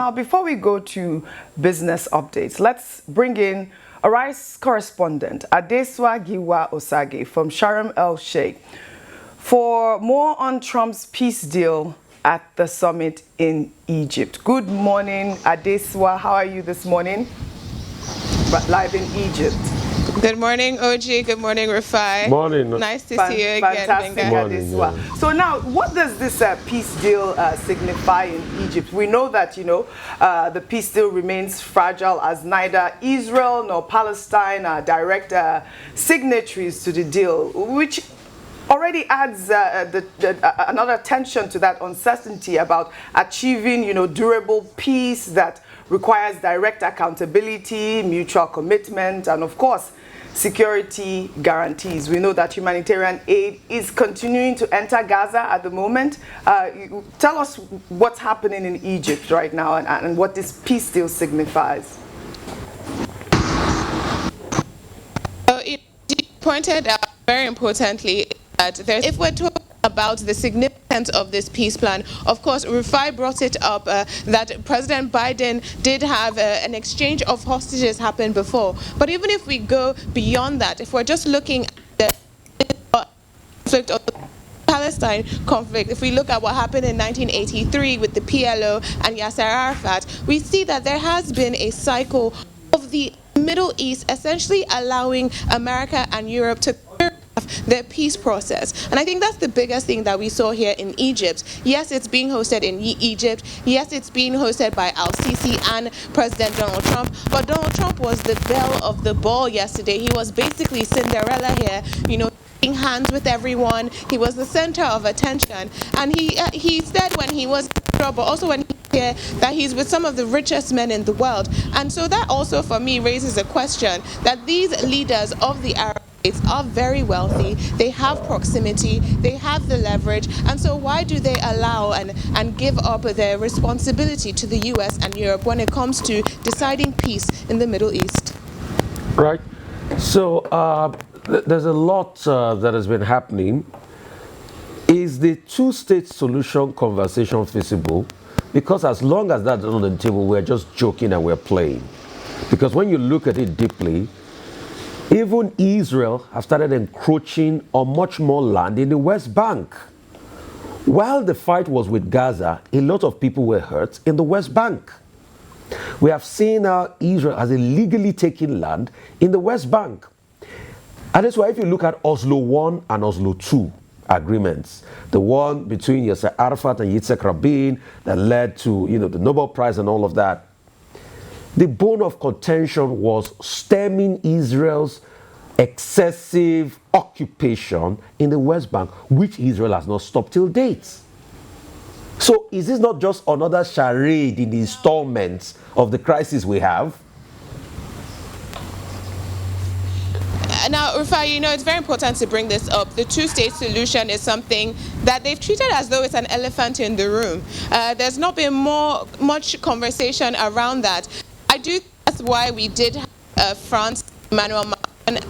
Now, before we go to business updates, let's bring in a rice correspondent, Adesuwa Giwa-Osagie from Sharm el-Sheikh, for more on Trump's peace deal at the summit in Egypt. Good morning, Adesuwa. How are you this morning? Live in Egypt. Good morning, OG. Good morning, Rufai. Morning. Nice to see you again. Fantastic, Adesuwa. Yeah. So now, what does this peace deal signify in Egypt? We know that, the peace deal remains fragile as neither Israel nor Palestine are direct signatories to the deal, which already adds another tension to that uncertainty about achieving, durable peace that requires direct accountability, mutual commitment, and of course, security guarantees. We know that humanitarian aid is continuing to enter Gaza at the moment. Tell us what's happening in Egypt right now and what this peace deal signifies. It pointed out very importantly that if we're talking about the significance of this peace plan, of course, Rufai brought it up that President Biden did have an exchange of hostages happen before. But even if we go beyond that, if we're just looking at the conflict of the Palestine conflict, if we look at what happened in 1983 with the PLO and Yasser Arafat, we see that there has been a cycle of the Middle East essentially allowing America and Europe to their peace process. And I think that's the biggest thing that we saw here in Egypt. Yes, it's being hosted in Egypt. Yes, it's being hosted by Al-Sisi and President Donald Trump. But Donald Trump was the belle of the ball yesterday. He was basically Cinderella here, shaking hands with everyone. He was the center of attention. And he said when he was in trouble, but also when he here, that he's with some of the richest men in the world. And so that also for me raises a question that these leaders of the Arab states are very wealthy, they have proximity, they have the leverage, and so why do they allow and give up their responsibility to the US and Europe when it comes to deciding peace in the Middle East? Right. So there's a lot that has been happening. Is the two-state solution conversation feasible? Because as long as that's on the table, we're just joking and we're playing. Because when you look at it deeply, even Israel have started encroaching on much more land in the West Bank. While the fight was with Gaza, a lot of people were hurt in the West Bank. We have seen Israel has illegally taken land in the West Bank. And that's why if you look at Oslo I and Oslo II agreements, the one between Yasser Arafat and Yitzhak Rabin that led to the Nobel Prize and all of that, the bone of contention was stemming Israel's excessive occupation in the West Bank, which Israel has not stopped till date. So is this not just another charade in the installments of the crisis we have? Now, Rufai, it's very important to bring this up. The two-state solution is something that they've treated as though it's an elephant in the room. There's not been much conversation around that. I do think that's why we did have France, Emmanuel Macron,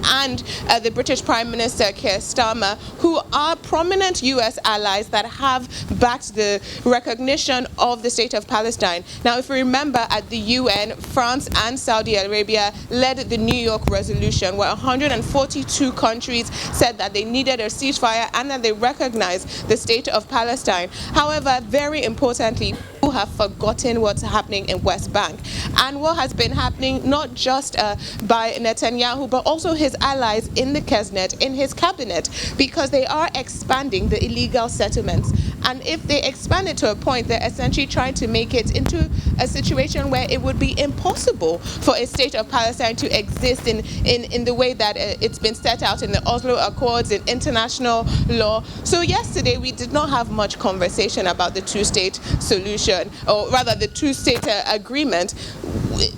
and the British Prime Minister Keir Starmer, who are prominent US allies that have backed the recognition of the state of Palestine. Now, if we remember at the UN, France and Saudi Arabia led the New York resolution where 142 countries said that they needed a ceasefire and that they recognized the state of Palestine. However, very importantly, people have forgotten what's happening in West Bank and what has been happening not just by Netanyahu but also his allies in the Knesset, in his cabinet, because they are expanding the illegal settlements. And if they expand it to a point, they're essentially trying to make it into a situation where it would be impossible for a state of Palestine to exist in the way that it's been set out in the Oslo Accords, in international law. So yesterday we did not have much conversation about the two-state solution, or rather the two-state agreement.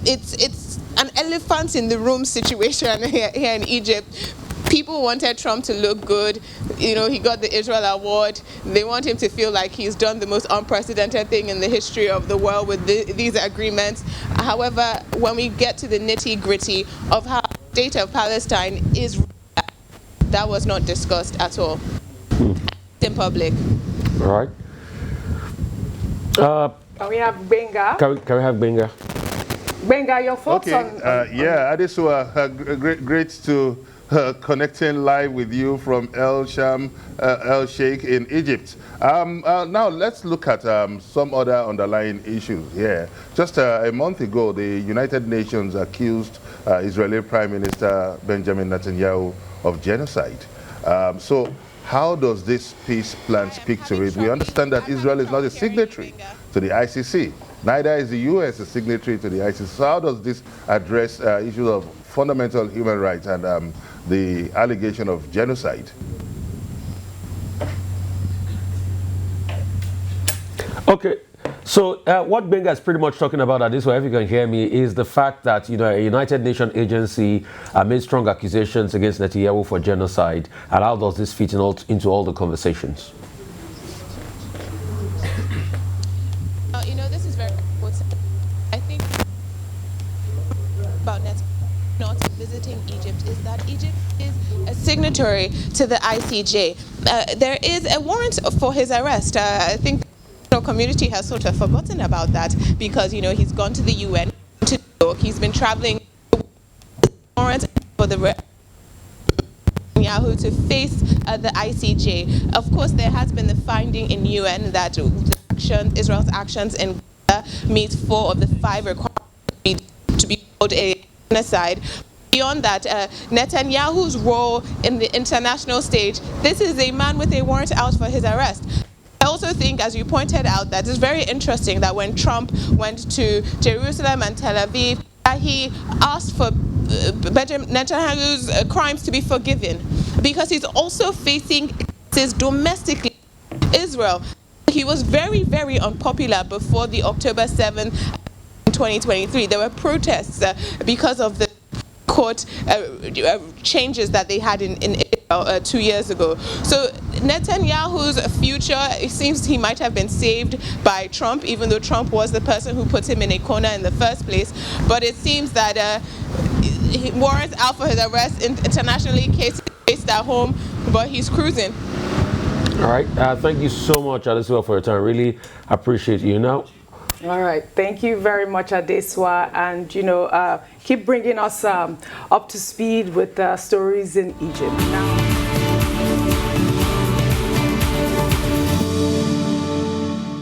It's an elephant in the room situation here in Egypt. People wanted Trump to look good. He got the Israel Award. They want him to feel like he's done the most unprecedented thing in the history of the world with these agreements. However, when we get to the nitty-gritty of how the state of Palestine is, that was not discussed at all in public. All right. Can we have Benga? Can we have Benga? Benga, your thoughts Okay, on yeah, Adesuwa, great to connecting live with you from El Sham, El Sheikh in Egypt. Now let's look at some other underlying issues here. Just a month ago, the United Nations accused Israeli Prime Minister Benjamin Netanyahu of genocide. So how does this peace plan speak to it? We understand that Israel is not a signatory to the ICC. Neither is the U.S. a signatory to the ICC. So how does this address issues of fundamental human rights and the allegation of genocide? Okay, so what Benga is pretty much talking about at this way, if you can hear me, is the fact that a United Nations agency made strong accusations against Netanyahu for genocide, and how does this fit into all the conversations? This is very important. I think about Netanyahu not visiting Egypt is that Egypt is a signatory to the ICJ. There is a warrant for his arrest. I think the community has sort of forgotten about that because he's gone to the UN, to New York. He's been traveling. Warrant for the Netanyahu to face the ICJ. Of course, there has been the finding in UN that Israel's actions in Gaza meet 4 of the 5 requirements to be called a genocide. Beyond that, Netanyahu's role in the international stage, this is a man with a warrant out for his arrest. I also think, as you pointed out, that it's very interesting that when Trump went to Jerusalem and Tel Aviv, he asked for Benjamin Netanyahu's crimes to be forgiven because he's also facing cases domestically in Israel. He was very, very unpopular before the October 7th, 2023. There were protests because of the court changes that they had in Israel 2 years ago. So Netanyahu's future, it seems he might have been saved by Trump, even though Trump was the person who put him in a corner in the first place. But it seems that warrants out for his arrest internationally, cases based at home, but he's cruising. All right. Thank you so much, Adesuwa, for your time. Really appreciate you now. All right. Thank you very much, Adesuwa. And, keep bringing us up to speed with stories in Egypt. Now